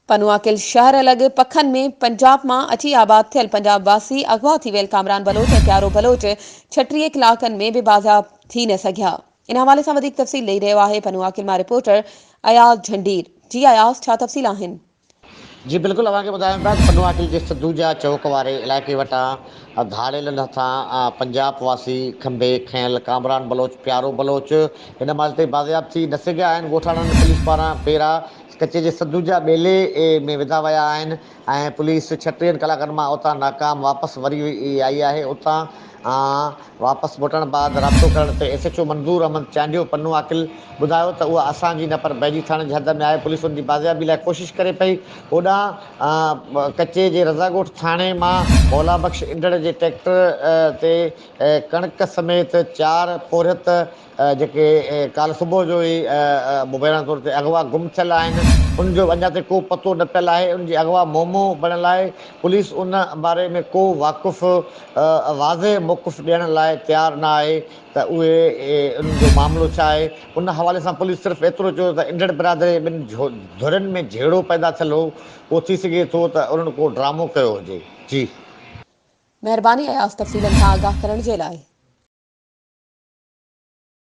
पनुआकिल शहर अलॻि पखनि में पंजाब मां अची आबाद थियल पंजाब वासी अगवा थी वियल कामरान बलोच ऐं प्यारो बलोच 36 कलाकनि में बि बाज़ाब थी न सघिया। इन हवाले सां वधीक तफ़सील ॾेई रहियो आहे पनुआकिल मां रिपोर्टर अयाज़ झंडीर। जी अयाज़, छा तफ़सील आहिनि? जी बिल्कुलु, अव्हांखे ॿुधायूं पिया त पनुआकिल जे सदूजा चौक वारे इलाइक़े वटां धाड़ेलनि हथां पंजाब वासी खंबे खयल कामरान बलोच प्यारो बलोच हिन महिल ताईं बाज़ियाब थी न सघिया आहिनि। ॻोठाणनि पुलिस पारां पहिरां कचे जे सदूजा ॿेले में विधा विया आहिनि ऐं पुलिस 36 कलाकनि मां उतां नाकाम वापसि वरी आई आहे। उतां वापसि मोटण बाद राब्तो करण ते SHO मंज़ूर अहमद चांडियो पनुआकिल ॿुधायो त उहा असांजी न पर बैजी थाणे जी हद में आहे। पुलिस उन जी बाज़ियाबी लाइ कोशिशि करे पई। होॾां कचे जे रज़ागोठ थाणे मां मौला बख़्श इंदड़ जे ट्रैक्टर ते कणिक समेत 4 पोरियत जेके काल्ह सुबुह जो ई मुबैना तौर ते अगवा गुम थियल आहिनि, उनजो अञा ताईं को पतो न पियल आहे। उनजी अगवा मोमो बणियल आहे। पुलिस उन बारे में को वाज़े मौक़िफ़ ॾियण लाइ तयारु न आहे त उहे उनजो मामिलो छा आहे। उन हवाले सां पुलिस सिर्फ़ु एतिरो चयो त इंदड़ बिरादरी ॿिनि धुरनि में झेड़ो पैदा थियल हो, उहो थी सघे थो त उन्हनि को ड्रामो कयो हुजे। जी महिरबानी अयाज़, तफ़सीलनि सां आगाह करण जे लाइ।